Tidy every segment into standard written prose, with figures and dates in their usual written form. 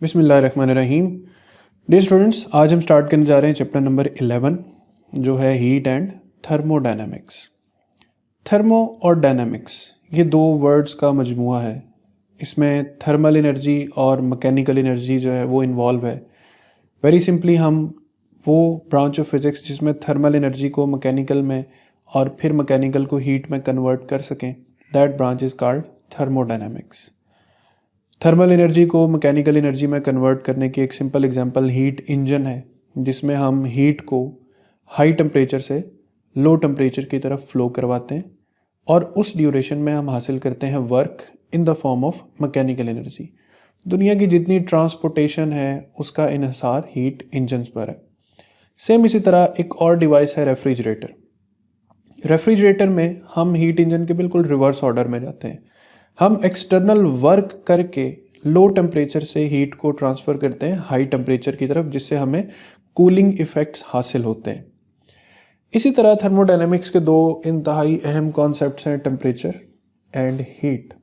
बिस्मिल्लाहिर्रहमानिर्रहीम। Dear students, आज हम स्टार्ट करने जा रहे हैं चैप्टर नंबर 11 जो है हीट एंड थर्मोडायनामिक्स। थर्मो और डायनामिक्स ये दो वर्ड्स का मजमूआ है। इसमें थर्मल एनर्जी और मैकेनिकल एनर्जी जो है वो इन्वॉल्व है। वेरी सिंपली हम वो ब्रांच ऑफ फिज़िक्स जिसमें थर्मल एनर्जी को मैकेनिकल में और फिर मैकेनिकल को हीट में कन्वर्ट कर सकें, that branch is called thermodynamics. Thermal energy को मैकेनिकल एनर्जी में कन्वर्ट करने की एक सिंपल एग्जांपल हीट इंजन है, जिसमें हम हीट को हाई टेम्परेचर से लो टेम्परेचर की तरफ फ्लो करवाते हैं और उस ड्यूरेशन में हम हासिल करते हैं work in the form of mechanical energy. दुनिया की जितनी ट्रांसपोर्टेशन है उसका इन्हिसार हीट इंजन्स पर है। सेम इसी तरह एक और डिवाइस है रेफ्रिजरेटर। रेफ्रिजरेटर में हम हीट इंजन के बिल्कुल रिवर्स ऑर्डर में जाते हैं। हम एक्सटर्नल वर्क करके लो टेम्परेचर से हीट को ट्रांसफ़र करते हैं हाई टेम्परेचर की तरफ, जिससे हमें कूलिंग इफ़ेक्ट्स हासिल होते हैं। इसी तरह थर्मोडायनेमिक्स के दो इंतहाई अहम कॉन्सेप्ट्स हैं, टेम्परेचर एंड हीट।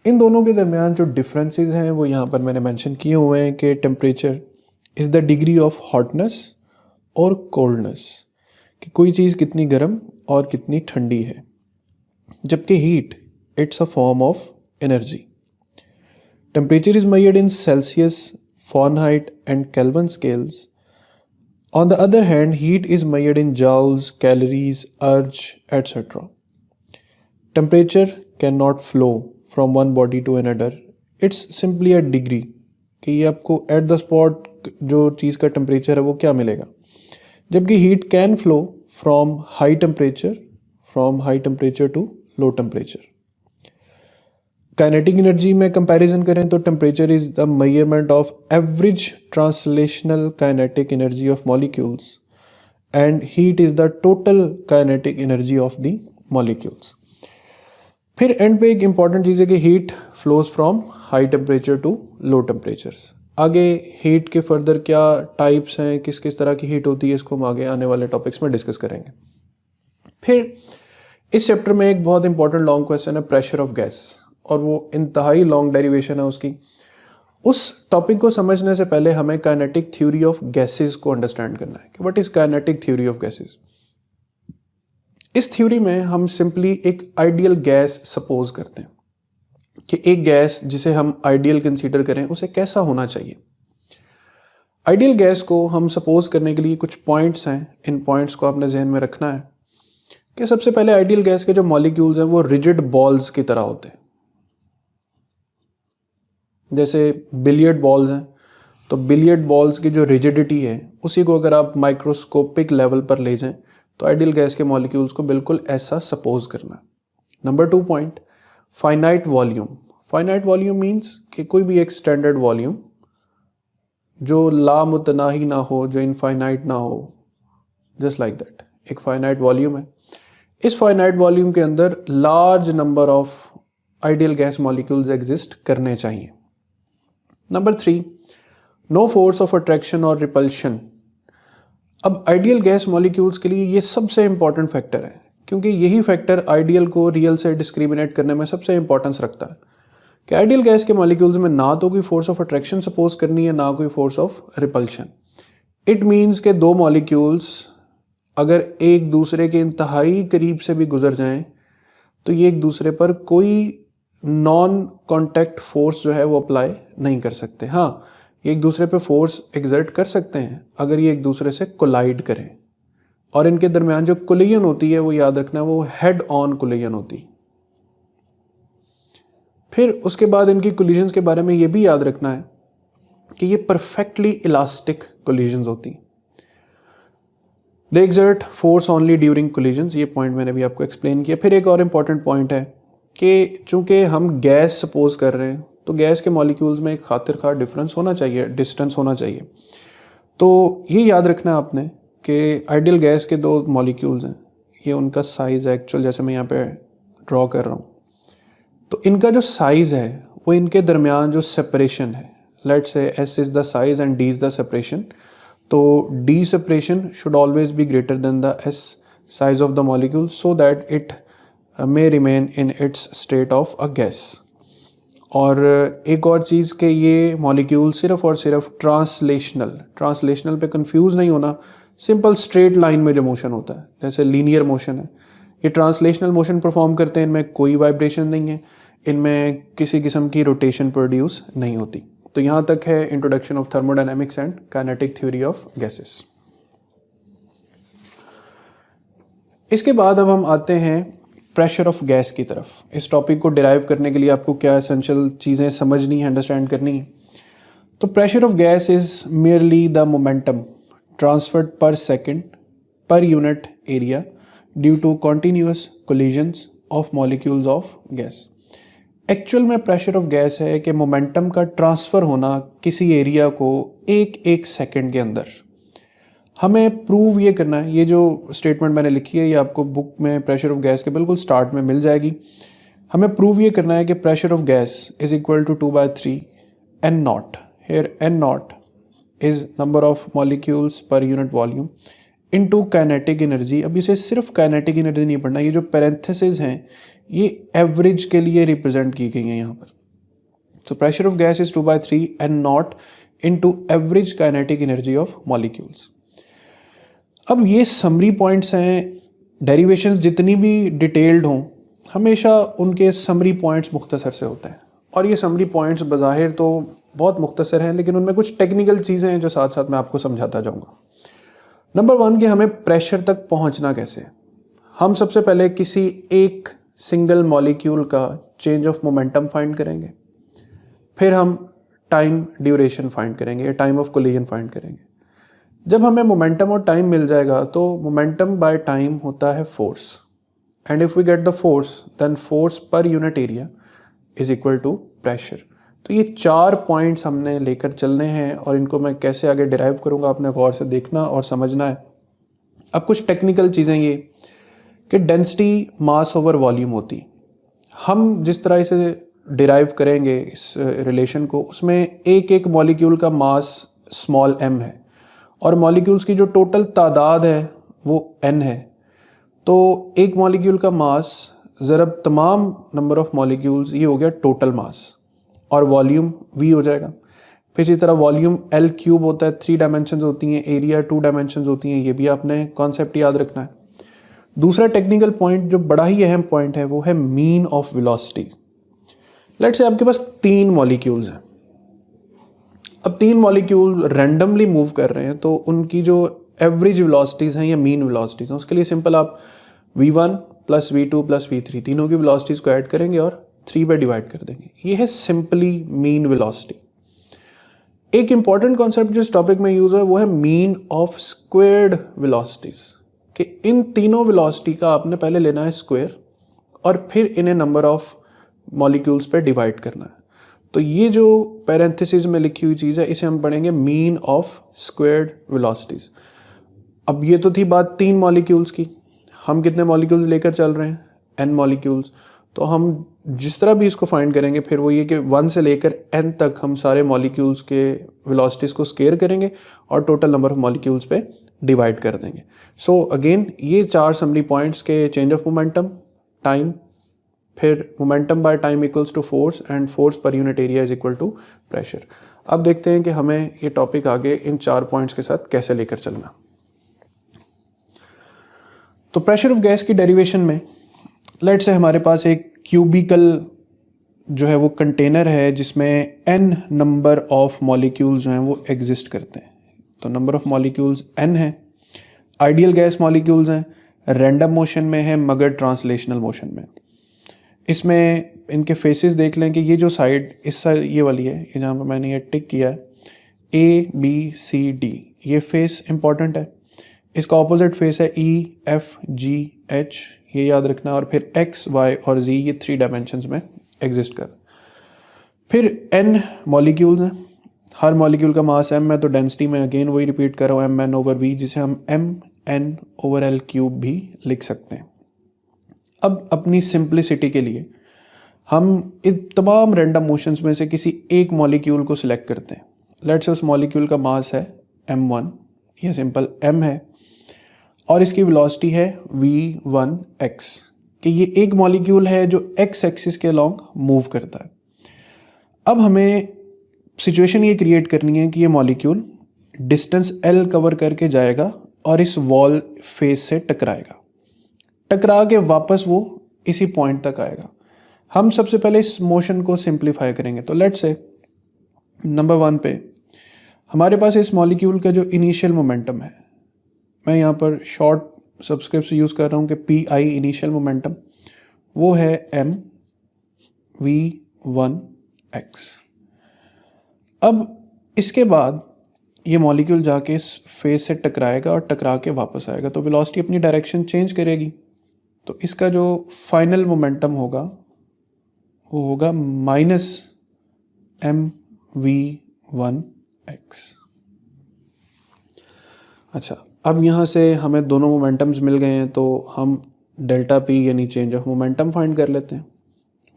इन दोनों के दरमियान जो डिफरेंसेस हैं वो यहाँ पर मैंने मेंशन किए हुए हैं कि temperature is the degree of hotness और कोल्डनेस, कि कोई चीज़ कितनी गर्म और कितनी ठंडी है, जबकि heat it's a form of energy. Temperature is measured in Celsius, Fahrenheit and Kelvin scales. On the other hand, heat is measured in joules, calories, erg, etc. Temperature cannot flow from one body to another. It's simply a degree कि ये आपको at the spot जो चीज़ का temperature है वो क्या मिलेगा, जबकि heat can flow from high temperature to low temperature. Kinetic energy में कंपैरिजन करें तो temperature is the measurement of average translational kinetic energy of molecules and heat is the total kinetic energy of the molecules. फिर end पे एक important चीज़ है कि heat flows from high temperature to low temperatures. आगे heat के further क्या types हैं, किस किस तरह की हीट होती है, इसको हम आगे आने वाले टॉपिक्स में डिस्कस करेंगे। फिर इस चैप्टर में एक बहुत इंपॉर्टेंट लॉन्ग क्वेश्चन है प्रेशर ऑफ गैस, और वो इंतहाई लॉन्ग डेरिवेशन है उसकी। उस टॉपिक को समझने से पहले हमें काइनेटिक थ्योरी ऑफ गैसेस को अंडरस्टैंड करना है कि what is kinetic theory of gases. इस थ्योरी में हम सिंपली एक आइडियल गैस सपोज करते हैं कि एक गैस जिसे हम आइडियल कंसीडर करें उसे कैसा होना चाहिए। आइडियल गैस को हम सपोज करने के लिए कुछ पॉइंट्स हैं, इन पॉइंट्स को आपने जहन में रखना है कि सबसे पहले आइडियल गैस के जो मॉलिक्यूल्स हैं वो रिजिड बॉल्स की तरह होते हैं। जैसे बिलियर्ड बॉल्स हैं, तो बिलियर्ड बॉल्स की जो रिजिडिटी है उसी को अगर आप माइक्रोस्कोपिक लेवल पर ले जाएं तो आइडियल गैस के मॉलिक्यूल्स को बिल्कुल ऐसा सपोज करना। Number 2 point, finite volume. Finite volume means कि कोई भी एक स्टैंडर्ड वॉल्यूम जो लामुतनाही ना हो, जो इनफाइनाइट ना हो, जस्ट लाइक दैट, एक फाइनाइट वॉल्यूम है। इस फाइनाइट वॉल्यूम के अंदर large number of ideal gas molecules exist करने चाहिए। Number 3, no force of attraction और रिपल्शन। अब आइडियल गैस मॉलिक्यूल्स के लिए ये सबसे इंपॉर्टेंट फैक्टर है, क्योंकि यही फैक्टर आइडियल को रियल से डिस्क्रिमिनेट करने में सबसे इंपॉर्टेंस रखता है कि आइडियल गैस के मॉलिक्यूल्स में ना तो कोई फोर्स ऑफ अट्रैक्शन सपोज करनी है, ना कोई force of repulsion. It means के दो मॉलिक्यूल्स अगर एक दूसरे के इंतहाई करीब से भी गुजर जाएं तो ये एक दूसरे पर कोई नॉन कॉन्टैक्ट फोर्स जो है वो अप्लाई नहीं कर सकते। हाँ, ये एक दूसरे पे फोर्स एग्जर्ट कर सकते हैं अगर ये एक दूसरे से कोलाइड करें, और इनके दरमियान जो कोलिजन होती है वो याद रखना वो हेड ऑन कोलिजन होती। फिर उसके बाद इनकी कोलिजन्स के बारे में ये भी याद रखना है कि ये परफेक्टली इलास्टिक कोलिजन्स होती। They exert force only during collisions, ये पॉइंट मैंने भी आपको एक्सप्लेन किया। फिर एक और इम्पॉर्टेंट पॉइंट है कि चूंकि हम गैस सपोज कर रहे हैं तो गैस के मॉलिक्यूल्स में एक खातिर खा डिफरेंस होना चाहिए, डिस्टेंस होना चाहिए। तो ये याद रखना है आपने कि आइडियल गैस के दो मॉलिक्यूल्स हैं, ये उनका साइज़ है एक्चुअल, जैसे मैं यहाँ पे ड्रॉ कर रहा हूँ, तो इनका जो साइज़ है वो इनके दरमियान जो सेपरेशन है, let's say S is the size and D is the separation, तो D separation should always be greater than the S size of the molecule so that it may remain in its state of a gas। और एक और चीज़ कि ये molecule सिर्फ और सिर्फ translational पे कंफ्यूज नहीं होना, सिंपल स्ट्रेट लाइन में जो मोशन होता है जैसे लीनियर मोशन है, ये ट्रांसलेशनल मोशन परफॉर्म करते हैं। इनमें कोई वाइब्रेशन नहीं है, इनमें किसी किस्म की रोटेशन प्रोड्यूस नहीं होती। तो यहाँ तक है introduction of thermodynamics and kinetic theory of gases. इसके बाद अब हम आते हैं प्रेशर ऑफ गैस की तरफ। इस टॉपिक को डिराइव करने के लिए आपको क्या एसेंशियल चीज़ें समझनी है, अंडरस्टैंड करनी है। तो pressure of gas is merely the momentum transferred per second per unit area due to continuous collisions of molecules of gas. Actual में प्रेशर ऑफ गैस है कि मोमेंटम का ट्रांसफ़र होना किसी एरिया को एक सेकेंड के अंदर। हमें प्रूव ये करना है, ये जो स्टेटमेंट मैंने लिखी है ये आपको बुक में प्रेशर ऑफ गैस के बिल्कुल स्टार्ट में मिल जाएगी। हमें प्रूव ये करना है कि pressure of gas is equal to 2/3 N naught. Here N naught is number of molecules per unit volume into kinetic energy. अब इसे सिर्फ काइनेटिक एनर्जी नहीं पढ़ना, ये जो पैरेंथेसिस हैं ये एवरेज के लिए रिप्रेजेंट की गई हैं यहाँ पर। तो pressure of gas is 2/3 N naught into average kinetic energy of molecules. अब ये समरी पॉइंट्स हैं, डेरिवेशंस जितनी भी डिटेल्ड हों हमेशा उनके समरी पॉइंट्स मुख्तसर से होते हैं, और ये समरी पॉइंट्स बज़ाहिर तो बहुत मुख्तसर हैं लेकिन उनमें कुछ टेक्निकल चीज़ें हैं जो साथ साथ मैं आपको समझाता जाऊँगा। नंबर 1 कि हमें प्रेशर तक पहुँचना कैसे। हम सबसे पहले किसी एक सिंगल मॉलिक्यूल का चेंज ऑफ मोमेंटम फाइंड करेंगे, फिर हम टाइम ड्यूरेशन फाइंड करेंगे या टाइम ऑफ कोलिजन फाइंड करेंगे। जब हमें मोमेंटम और टाइम मिल जाएगा तो मोमेंटम बाय टाइम होता है force, and if we get the force then force per unit area is equal to pressure. तो ये 4 पॉइंट्स हमने लेकर चलने हैं और इनको मैं कैसे आगे डिराइव करूँगा आपने गौर से देखना और समझना है। अब कुछ टेक्निकल चीज़ें ये कि डेंसिटी मास ओवर वॉल्यूम होती, हम जिस तरह इसे डिराइव करेंगे इस रिलेशन को, उसमें एक मॉलिक्यूल का मास स्मॉल m है और मॉलिक्यूल्स की जो टोटल तादाद है वो n है। तो एक मॉलिक्यूल का मास ज़रब तमाम नंबर ऑफ़ मॉलिक्यूल्स, ये हो गया टोटल मास, और वॉल्यूम v हो जाएगा। फिर इसी तरह वॉल्यूम L³ होता है, 3 डायमेंशंस होती हैं, एरिया 2 डायमेंशंस होती हैं, ये भी आपने कॉन्सेप्ट याद रखना है। दूसरा टेक्निकल पॉइंट जो बड़ा ही अहम पॉइंट है वो है mean of velocity. Let's say आपके पास 3 मॉलिक्यूल्स हैं, अब 3 मॉलिक्यूल रैंडमली मूव कर रहे हैं तो उनकी जो एवरेज वेलोसिटीज़ हैं या मीन वेलोसिटीज़ हैं, उसके लिए सिंपल आप v1 plus v2 plus v3 तीनों की वेलोसिटीज़ को ऐड करेंगे और 3 पे डिवाइड कर देंगे। ये है सिंपली मीन वेलोसिटी। एक इंपॉर्टेंट कॉन्सेप्ट जो इस टॉपिक में यूज़ है वो है मीन ऑफ स्क्वेयर्ड वेलोसिटीज़, कि इन तीनों वेलोसिटी का आपने पहले लेना है स्क्वायर और फिर इन्हें नंबर ऑफ मॉलिक्यूल्स पे डिवाइड करना है। तो ये जो पैरेंथेसिस में लिखी हुई चीज़ है इसे हम पढ़ेंगे मीन ऑफ स्क्वेयर्ड वेलोसिटीज़। अब ये तो थी बात 3 मॉलिक्यूल्स की, हम कितने मॉलिक्यूल्स लेकर चल रहे हैं, n मॉलिक्यूल्स। तो हम जिस तरह भी इसको फाइंड करेंगे फिर वो ये कि 1 से लेकर n तक हम सारे मॉलिक्यूल्स के वेलोसिटीज़ को स्केयर करेंगे और टोटल नंबर ऑफ मॉलिक्यूल्स पे डिवाइड कर देंगे। सो अगेन ये 4 समरी पॉइंट्स के चेंज ऑफ मोमेंटम, टाइम, फिर momentum by time equals to force and force per unit area is equal to pressure. अब देखते हैं कि हमें ये टॉपिक आगे इन 4 पॉइंट्स के साथ कैसे लेकर चलना। तो प्रेशर ऑफ गैस की डेरिवेशन में लेट्स से हमारे पास एक क्यूबिकल जो है वो कंटेनर है जिसमें n नंबर ऑफ मॉलिक्यूल्स जो हैं वो एग्जिस्ट करते हैं। तो नंबर ऑफ मॉलिक्यूल्स n है, आइडियल गैस मॉलिक्यूल्स हैं, रैंडम मोशन में है मगर ट्रांसलेशनल मोशन में। इसमें इनके फेसेस देख लें कि ये जो साइड इस साइड ये वाली है, ये जहाँ पर मैंने ये टिक किया है ABCD, ये फेस इंपॉर्टेंट है। इसका ऑपोजिट फेस है EFGH, ये याद रखना, और फिर X, Y और Z ये 3 डायमेंशंस में एग्जिस्ट कर। फिर n मॉलिक्यूल्स हैं, हर मॉलिक्यूल का मास m है, तो डेंसिटी में अगेन वही रिपीट कर रहा हूँ mn/v, जिसे हम mn/L³ भी लिख सकते हैं। अब अपनी सिंप्लिसिटी के लिए हम इन तमाम रैंडम मोशंस में से किसी एक मॉलिक्यूल को सिलेक्ट करते हैं। लेट्स से उस मॉलिक्यूल का मास है m1, ये सिंपल m है, और इसकी वेलोसिटी है v1x, कि ये एक मॉलिक्यूल है जो x एक्सिस के अलॉन्ग मूव करता है। अब हमें सिचुएशन ये क्रिएट करनी है कि ये मॉलिक्यूल डिस्टेंस L कवर करके जाएगा और इस वॉल फेस से टकराएगा, टकरा के वापस वो इसी पॉइंट तक आएगा। हम सबसे पहले इस मोशन को सिंप्लीफाई करेंगे। तो लेट्स से नंबर 1 पे हमारे पास इस मॉलिक्यूल का जो इनिशियल मोमेंटम है, मैं यहाँ पर शॉर्ट सबस्क्रिप्ट यूज़ कर रहा हूँ कि पी आई इनिशियल मोमेंटम, वो है mv1x। अब इसके बाद ये मॉलिक्यूल जाके इस फेस से टकराएगा और टकरा के वापस आएगा, तो वेलोसिटी अपनी डायरेक्शन चेंज करेगी। तो इसका जो फाइनल मोमेंटम होगा वो होगा -mv1x। अच्छा, अब यहाँ से हमें दोनों मोमेंटम्स मिल गए हैं, तो हम डेल्टा पी यानी चेंज ऑफ मोमेंटम फाइंड कर लेते हैं।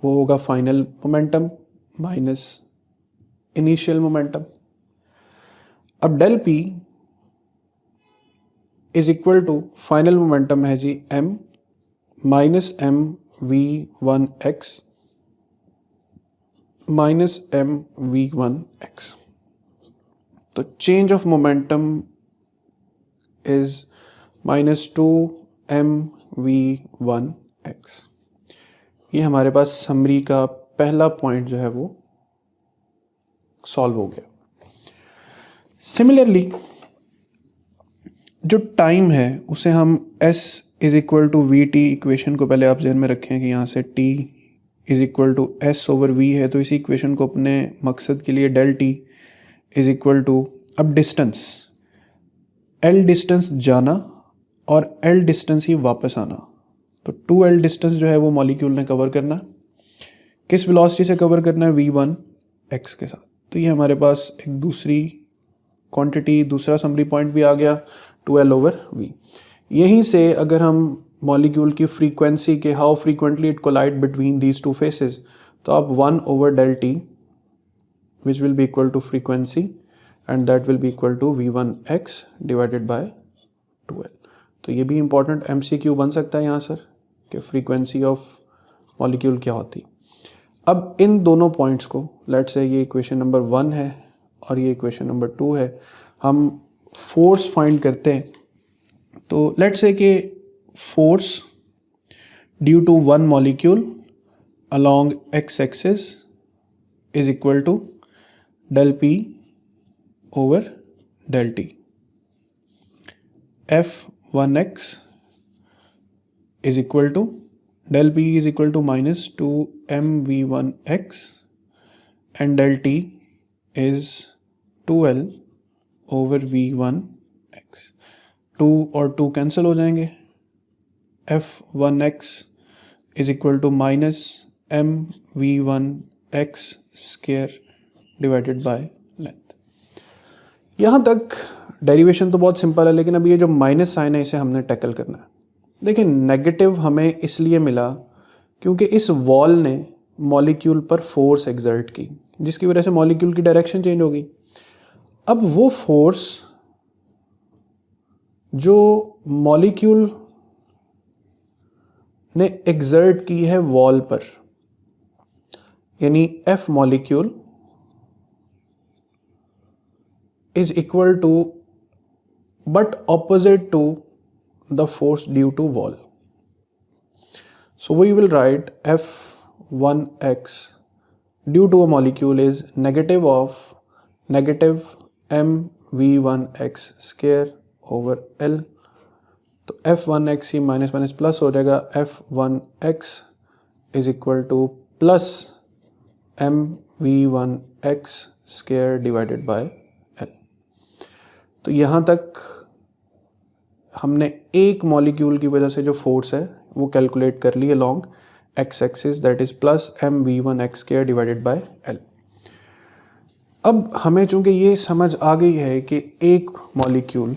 वो होगा final momentum minus initial momentum. अब del P is equal to final momentum है जी m minus M V one X minus M V one X. तो change of momentum is minus two M V one X. ये हमारे पास summary का पहला point जो है वो सॉल्व हो गया। सिमिलरली जो टाइम है उसे हम s is equal to v t equation को पहले आप ध्यान में रखें कि यहाँ से t is equal to s over v है, तो इसी इक्वेशन को अपने मकसद के लिए del t is equal to, अब डिस्टेंस l डिस्टेंस जाना और l डिस्टेंस ही वापस आना, तो 2l डिस्टेंस जो है वो मॉलिक्यूल ने कवर करना, किस वेलोसिटी से कवर करना है, v1x के साथ। तो ये हमारे पास एक दूसरी क्वांटिटी, दूसरा समरी पॉइंट भी आ गया 2l ओवर v। यहीं से अगर हम मॉलिक्यूल की फ्रीक्वेंसी के how frequently it collide between these two faces, तो आप 1 over del t which will be equal to frequency and that will be equal to v1x divided by 2l। तो ये भी इंपॉर्टेंट MCQ बन सकता है यहाँ सर कि फ्रीक्वेंसी ऑफ मॉलिक्यूल क्या होती। अब इन दोनों पॉइंट्स को, लेट्स से ये इक्वेशन नंबर 1 है और ये इक्वेशन नंबर 2 है, हम फोर्स फाइंड करते हैं। तो लेट्स से कि force due to one molecule along x axis is equal to del p over del t। F1x is equal to del p is equal to minus 2mv1x and del t is 2l over v1x। 2 और 2 cancel हो जाएंगे। F1x is equal to minus mv1x square divided by length. यहाँ तक derivation तो बहुत simple है, लेकिन अब ये जो माइनस साइन है इसे हमने टैकल करना है। देखिए, नेगेटिव हमें इसलिए मिला क्योंकि इस वॉल ने मॉलिक्यूल पर फोर्स एक्सर्ट की, जिसकी वजह से मॉलिक्यूल की डायरेक्शन चेंज हो गई। अब वो फोर्स जो मॉलिक्यूल ने एक्सर्ट की है वॉल पर, यानी F molecule is equal to but opposite to the force due to wall. So we will write F1x due to a molecule is negative of negative mv1x square over L। तो F1x ही minus minus plus हो जाएगा, F1x is equal to plus mv1x square divided by L। तो यहाँ तक हमने एक molecule की वजह से जो फोर्स है वो कैलकुलेट कर ली along x axis, that is plus mv1x square divided by L। अब हमें चूंकि ये समझ आ गई है कि एक मॉलिक्यूल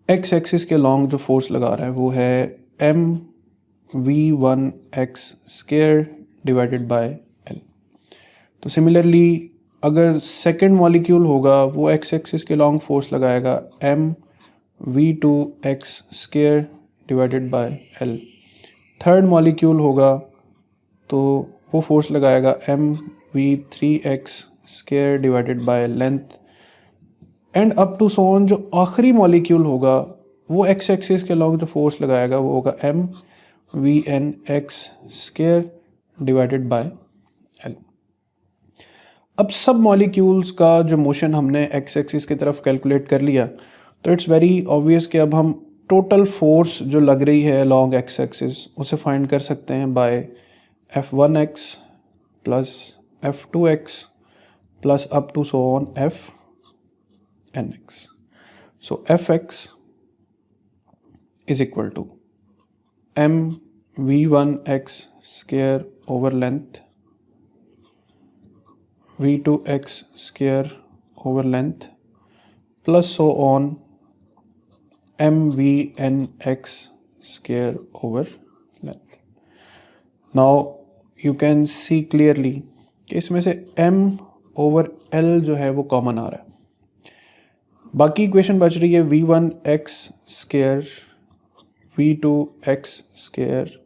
x एक्सिस के लॉन्ग जो फोर्स लगा रहा है वो है mv1x square divided by L। तो सिमिलरली अगर सेकेंड मॉलिक्यूल होगा वो x एक्सिस के लॉन्ग फोर्स लगाएगा mv2x square divided by L। Third molecule होगा तो वो फोर्स लगाएगा mv3x square divided by length, and up to so on जो आखिरी मॉलिक्यूल होगा वो एक्स एक्सिस के अलॉन्ग जो फोर्स लगाएगा वो होगा mvnx square divided by l। अब सब मॉलिक्यूल्स का जो मोशन हमने एक्स एक्सिस की तरफ कैलकुलेट कर लिया, तो इट्स वेरी ऑब्वियस कि अब हम टोटल फोर्स जो लग रही है अलॉन्ग एक्स एक्सिस उसे फाइंड कर सकते हैं by f1x plus f2x plus up to so on fnx। So fx is equal to mv1x square over length v2x square over length plus so on mvnx square over length. Now you can see clearly कि इसमें से m over l जो है वो common आ रहा है। बाकी equation बच रही है v1x square v2x square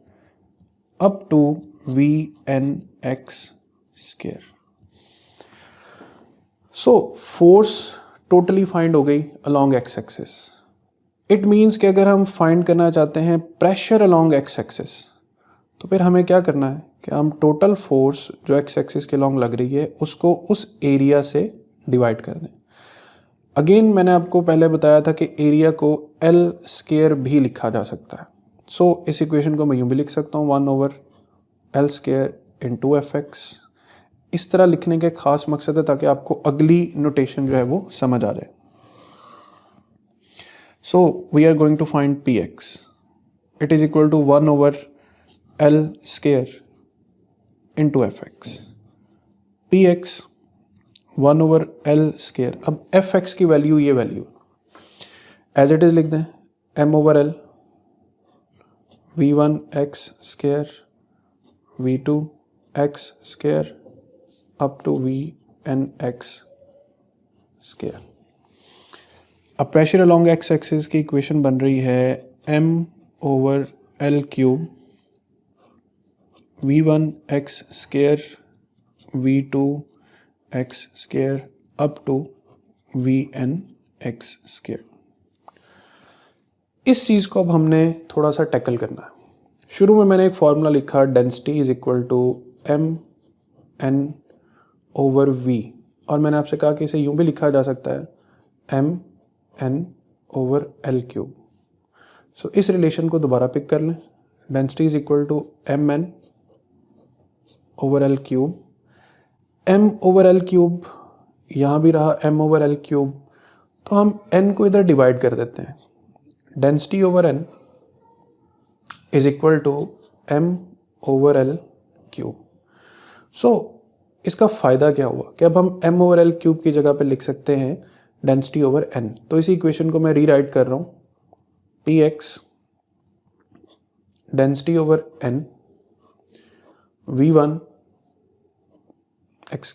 up to vnx square. So force totally find हो गई along x axis. It means कि अगर हम फाइंड करना चाहते हैं प्रेशर अलॉन्ग एक्स एक्सिस, तो फिर हमें क्या करना है कि हम टोटल फोर्स जो एक्स एक्सिस के अलॉन्ग लग रही है उसको उस एरिया से डिवाइड कर दें। अगेन मैंने आपको पहले बताया था कि एरिया को एल स्क्वायर भी लिखा जा सकता है। सो इस इक्वेशन को मैं यूँ भी लिख सकता हूँ 1/L square into f x. इस तरह लिखने के खास मकसद है ताकि आपको अगली नोटेशन जो है वो समझ आ जाए। So we are going to find p x, it is equal to 1/L square into f x. P x 1/L square. अब एफ एक्स की वैल्यू ये वैल्यू एज इट इज लिख दें m/L v1x square v2x square up to vnx square. अब pressure along x axis की equation बन रही है m/L cube v1x square v2x square up to vnx square. इस चीज़ को अब हमने थोड़ा सा टैकल करना है। शुरू में मैंने एक फॉर्मूला लिखा density is equal to mn over v, और मैंने आपसे कहा कि इसे यूँ भी लिखा जा सकता है mn over l cube. So इस रिलेशन को दोबारा पिक कर लें, density is equal to mn over l cube. m over l cube यहाँ भी रहा m ओवर l क्यूब, तो हम n को इधर डिवाइड कर देते हैं। Density over n is equal to m over l cube. So इसका फ़ायदा क्या हुआ कि अब हम m ओवर l क्यूब की जगह पे लिख सकते हैं डेंसिटी ओवर n। तो इसी इक्वेशन को मैं रीराइट कर रहा हूँ, P x density over n v1 x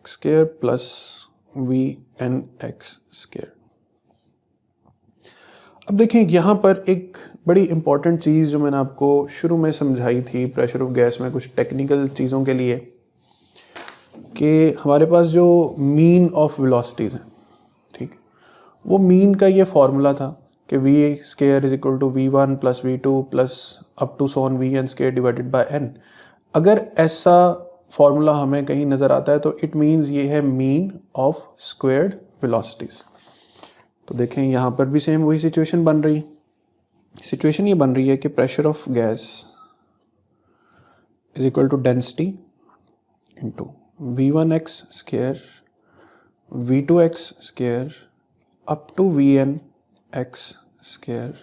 square plus vnx square. अब देखें यहाँ पर एक बड़ी इंपॉर्टेंट चीज़ जो मैंने आपको शुरू में समझाई थी प्रेशर ऑफ गैस में कुछ टेक्निकल चीज़ों के लिए, कि हमारे पास जो मीन ऑफ वेलोसिटीज़ हैं, ठीक, वो मीन का ये फॉर्मूला था कि v square is equal to v1 plus v2 plus up to so on vn square divided by n। अगर ऐसा फॉर्मूला हमें कहीं नज़र आता है तो इट मीन्स ये है मीन ऑफ स्क्वायर्ड वेलोसिटीज़। तो देखें यहाँ पर भी सेम वही सिचुएशन बन रही। सिचुएशन ये बन रही है कि pressure of gas is equal to density into v1x square v2x square up to vnx square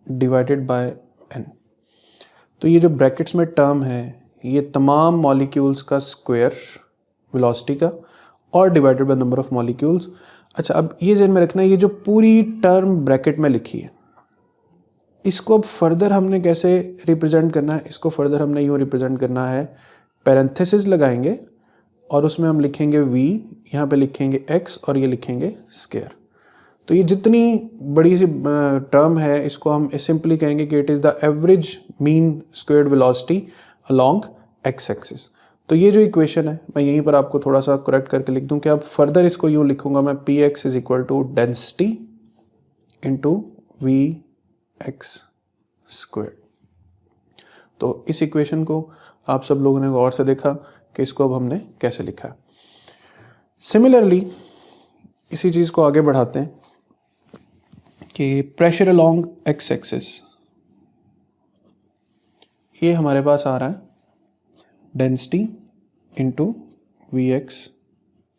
divided by n। तो ये जो ब्रैकेट्स में टर्म है ये तमाम मॉलिक्यूल्स का स्क्वायर वेलोसिटी का और divided by number of molecules. अच्छा, अब ये ज़हन में रखना है ये जो पूरी टर्म ब्रैकेट में लिखी है इसको अब फर्दर हमने कैसे रिप्रेजेंट करना है। इसको फर्दर हमने यूँ रिप्रेजेंट करना है, पैरेंथेसिस लगाएंगे और उसमें हम लिखेंगे v, यहाँ पे लिखेंगे x और ये लिखेंगे स्क्वायर। तो ये जितनी बड़ी सी टर्म है इसको हम सिंपली कहेंगे कि it is the average mean squared velocity along x axis. तो ये जो इक्वेशन है मैं यहीं पर आपको थोड़ा सा करेक्ट करके लिख दूं कि अब फर्दर इसको यूँ लिखूंगा मैं p x is equal to density into v x square. तो इस इक्वेशन को आप सब लोगों ने गौर से देखा कि इसको अब हमने कैसे लिखा है। सिमिलरली इसी चीज़ को आगे बढ़ाते हैं कि प्रेशर अलोंग एक्स एक्सिस, ये हमारे पास आ रहा है density into v x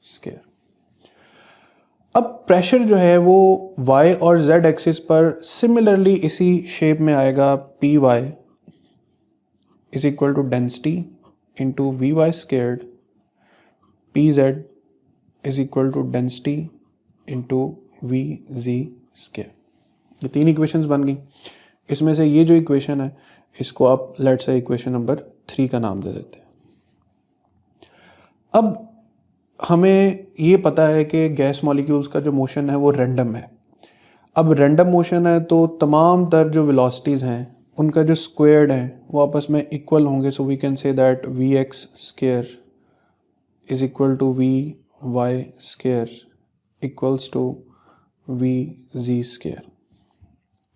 square. अब प्रेशर जो है वो y और z एक्सिस पर सिमिलरली इसी शेप में आएगा, p y is equal to density into v y squared, p z is equal to density into v z square. ये तीन इक्वेशंस बन गई। इसमें से ये जो इक्वेशन है इसको आप लेट्स से इक्वेशन नंबर 3 का नाम दे देते हैं। अब हमें ये पता है कि गैस मॉलिक्यूल्स का जो मोशन है वो रैंडम है। अब रैंडम मोशन है तो तमाम तर जो वेलोसिटीज़ हैं उनका जो स्क्वायर्ड है वो आपस में इक्वल होंगे। So we can say that v x square is equal to v y square equals to v z square.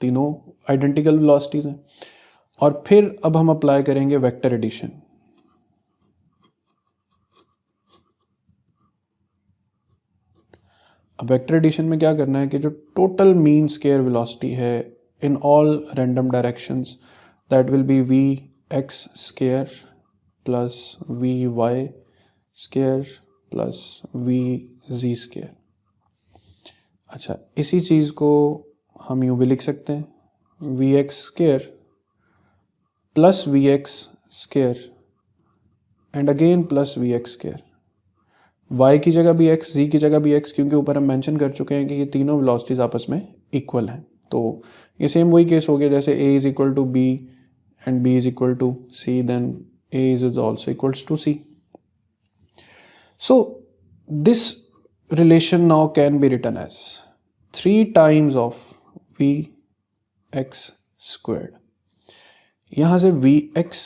तीनों आइडेंटिकल वेलोसिटीज़ हैं। और फिर अब हम अप्लाई करेंगे वेक्टर एडिशन। अब वेक्टर एडिशन में क्या करना है कि जो टोटल मीन स्क्वायर वेलोसिटी है in all random directions that will be v x square plus v y square plus v z square. अच्छा, इसी चीज़ को हम यूँ भी लिख सकते हैं v x square plus v x square and again plus v x square. y की जगह भी x, z की जगह भी x, क्योंकि ऊपर हम मेंशन कर चुके हैं कि ये तीनों वेलोसिटीज आपस में इक्वल हैं। तो ये सेम वही केस हो गया जैसे a is equal to b and b is equal to c, then a is also equals to c। So this relation now can be written as 3 times of v x squared. यहाँ से we x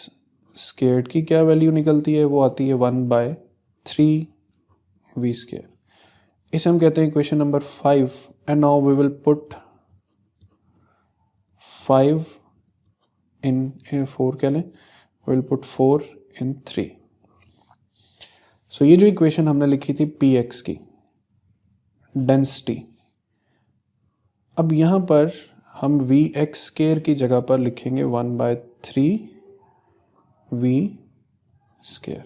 squared की क्या value निकलती है, वो आती है 1/3 v square. इसे हम कहते हैं equation number 5 and now we will put 5 in 4 कह लें, we will put 4 in 3। So ये जो इक्वेशन हमने लिखी थी पी एक्स की डेंसिटी, अब यहाँ पर हम वी एक्स स्क्वायर की जगह पर लिखेंगे 1/3 v square.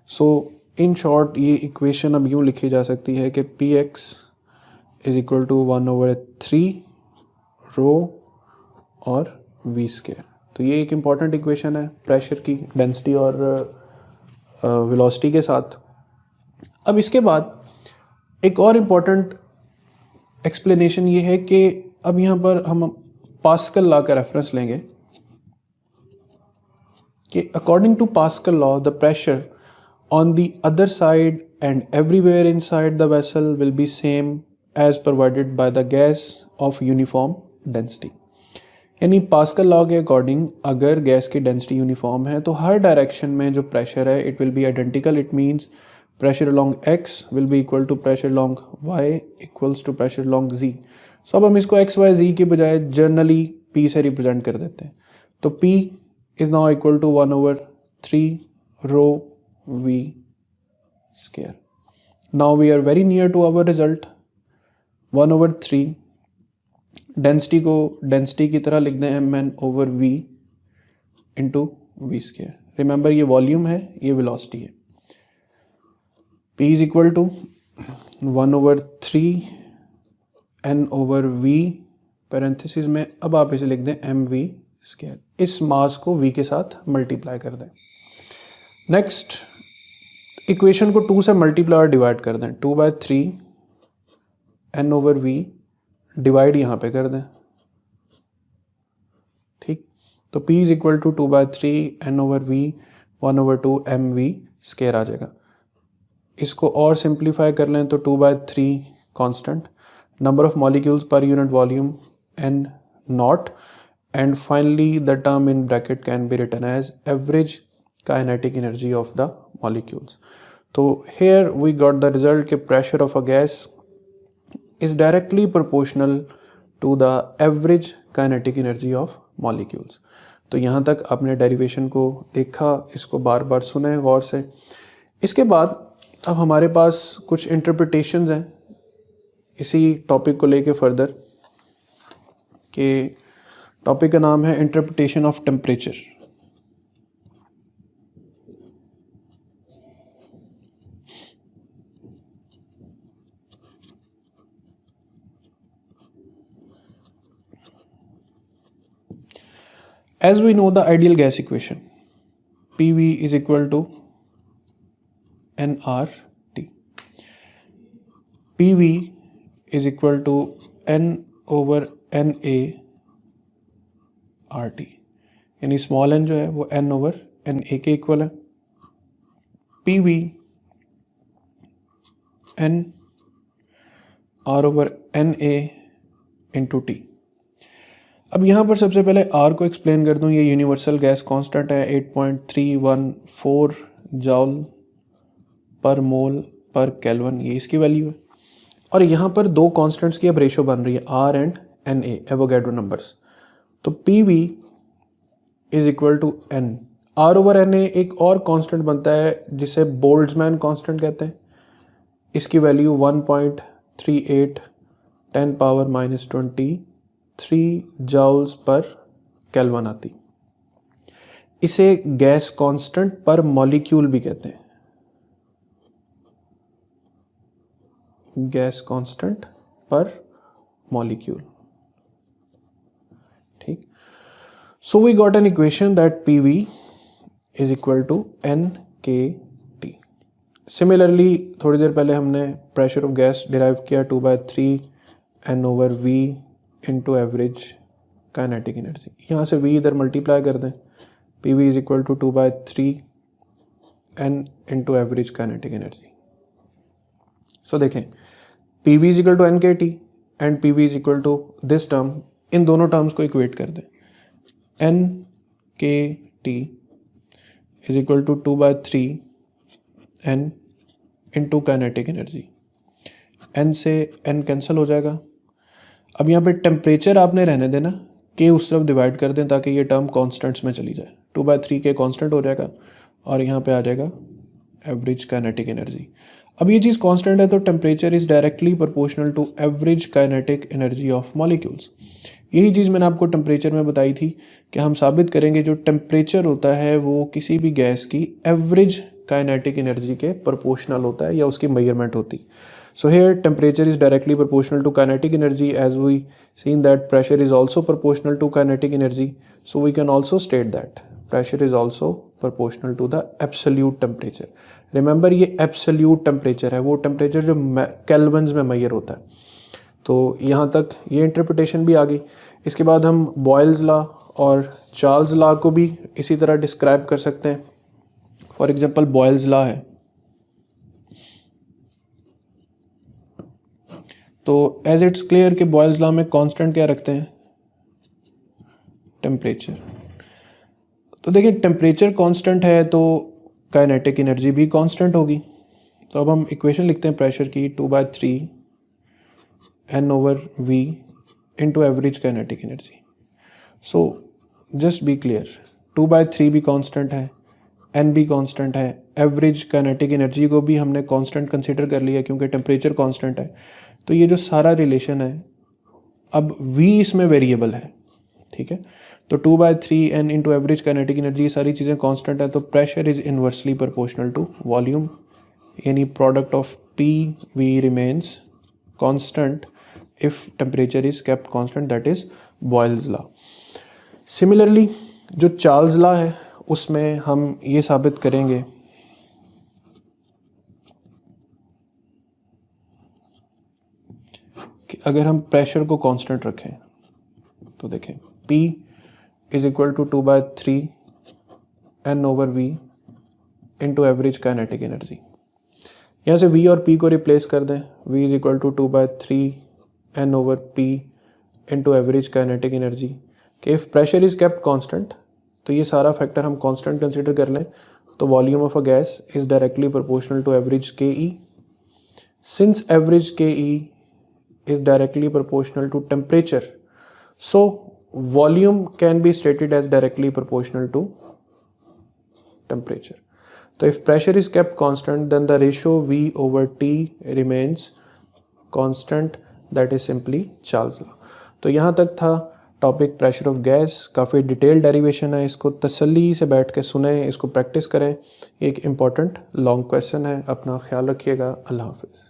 So in short ये इक्वेशन अब यूँ लिखी जा सकती है कि p x is equal to 1/3 rho और वी स्क्वायर। तो ये एक इम्पॉर्टेंट इक्वेशन है प्रेशर की डेंसिटी और वेलोसिटी के साथ। अब इसके बाद एक और इम्पॉर्टेंट एक्सप्लेनेशन ये है कि अब यहाँ पर हम पास्कल लॉ का रेफरेंस लेंगे कि according to Pascal law the pressure on the other side and everywhere inside the vessel will be same as provided by the gas of uniform density। यानी पास्कल लॉ के according अगर gas की density uniform है तो हर direction में जो pressure है it will be identical. It means pressure along x will be equal to pressure along y equals to pressure along z। So अब हम इसको x y z के बजाय जनरली p से रिप्रेजेंट कर देते हैं। तो p is now equal to 1/3 rho v square। Now we are very near to our result 1/3। Density को डेंसिटी की तरह लिख दें mn/v into v square. Remember ये वॉल्यूम है, ये वेलोसिटी है। p is equal to 1/3 n/v parenthesis में अब आप इसे लिख दें mv स्क्वायर। इस मास को v के साथ मल्टीप्लाई कर दें। नेक्स्ट इक्वेशन को 2 से मल्टीप्लाई और डिवाइड कर दें। 2/3 n/v डिवाइड यहाँ पे कर दें, ठीक। तो p is equal to 2/3 n/v 1/2 mv square आ जाएगा। इसको और सिंप्लीफाई कर लें तो 2/3 constant, number of molecules per unit volume n nought and finally the term in bracket can be written as average kinetic energy of the molecules. So here we got the result कि pressure of a gas is directly proportional to the average kinetic energy of molecules. तो यहाँ तक आपने derivation को देखा, इसको बार बार सुने गौर से. इसके बाद अब हमारे पास कुछ इंटरप्रिटेशंस हैं इसी टॉपिक को लेके फर्दर, कि टॉपिक का नाम है interpretation of temperature. As we know the ideal gas equation, PV is equal to nRT. PV is equal to N over NA RT. यानी स्मॉल n जो है वो N over NA के इक्वल है. PV N R over NA into T. अब यहाँ पर सबसे पहले R को एक्सप्लेन कर दूँ. ये यूनिवर्सल गैस कांस्टेंट है 8.314 जॉल पर मोल पर केल्विन, ये इसकी वैल्यू है. और यहाँ पर दो कांस्टेंट्स की अब रेशो बन रही है, R and Na, Avogadro numbers. तो PV is equal to N. R over Na एक और कांस्टेंट बनता है जिसे बोल्ट्जमैन कांस्टेंट कहते हैं. इसकी वैल्यू 1.38 10⁻⁻23 जॉल्स पर केल्विन आती. इसे गैस कांस्टेंट पर मॉलिक्यूल भी कहते हैं, गैस कांस्टेंट पर मॉलिक्यूल. ठीक. So we got an equation that PV is equal to NKT. Similarly थोड़ी देर पहले हमने प्रेशर ऑफ गैस डिराइव किया 2/3 N over V into average kinetic energy. यहाँ से V इधर मल्टीप्लाई कर दें, PV is equal to 2/3 N into average kinetic energy. So देखें PV is equal to NKT and PV is equal to this term. इन दोनों terms को equate कर दें. NKT is equal to 2/3 N into kinetic energy. N से N cancel हो जाएगा. अब यहाँ पे टेम्परेचर आपने रहने देना, के उस तरफ डिवाइड कर दें ताकि ये टर्म कॉन्स्टेंट्स में चली जाए. 2/3 के कॉन्स्टेंट हो जाएगा और यहाँ पे आ जाएगा एवरेज काइनेटिक एनर्जी. अब ये चीज़ कांस्टेंट है तो temperature is directly proportional to average kinetic energy of molecules. यही चीज़ मैंने आपको टेम्परेचर में बताई थी कि हम साबित करेंगे जो टेम्परेचर होता है वो किसी भी गैस की एवरेज काइनेटिक एनर्जी के प्रोपोर्शनल होता है या उसकी मेजरमेंट होती. So here temperature is directly proportional to kinetic energy, as we seen that pressure is also proportional to kinetic energy. So we can also state that pressure is also proportional to the absolute temperature. Remember ये absolute temperature है, वो temperature जो Kelvin's में major होता है. तो यहाँ तक ये इंटरप्रिटेशन भी आ गई. इसके बाद हम बॉयल्स लॉ और चार्ल्स लॉ को भी इसी तरह डिस्क्राइब कर सकते हैं. फॉर एग्जांपल बॉयल्स लॉ है, तो एज इट्स क्लियर कि बॉयल्स लॉ में कांस्टेंट क्या रखते हैं, टेम्परेचर. तो देखिए टेम्परेचर कांस्टेंट है तो काइनेटिक एनर्जी भी कांस्टेंट होगी. तो अब हम इक्वेशन लिखते हैं प्रेशर की 2/3 N over V into average kinetic energy. So just be clear, 2/3 भी कांस्टेंट है, N भी कांस्टेंट है, एवरेज काइनेटिक एनर्जी को भी हमने कांस्टेंट कंसीडर कर लिया क्योंकि टेम्परेचर कांस्टेंट है. तो ये जो सारा रिलेशन है, अब V इसमें वेरिएबल है. ठीक है, तो 2/3 N into average kinetic energy, ये सारी चीज़ें कांस्टेंट है. तो pressure is inversely proportional to volume, यानी product of PV remains constant if temperature is kept constant, that is Boyle's law. Similarly जो चार्ल्स लॉ है उसमें हम ये साबित करेंगे कि अगर हम प्रेशर को कांस्टेंट रखें तो देखें P is equal to 2/3 N over V into average kinetic energy. यहाँ से V और P को रिप्लेस कर दें. V is equal to 2/3 N over P into average kinetic energy. कि if pressure is kept constant, तो ये सारा फैक्टर हम कांस्टेंट कंसिडर कर लें, तो volume of a gas is directly proportional to average K E. Since average Ke is directly proportional to temperature, so volume can be stated as directly proportional to temperature. So if pressure is kept constant, then the ratio V over T remains constant, that is simply Charles law. तो यहाँ तक था topic pressure of gas. काफ़ी detail derivation है, इसको तसल्ली से बैठ के सुने, इसको प्रैक्टिस करें. एक इम्पॉर्टेंट लॉन्ग क्वेश्चन है. अपना ख्याल रखिएगा. अल्लाह हाफिज़.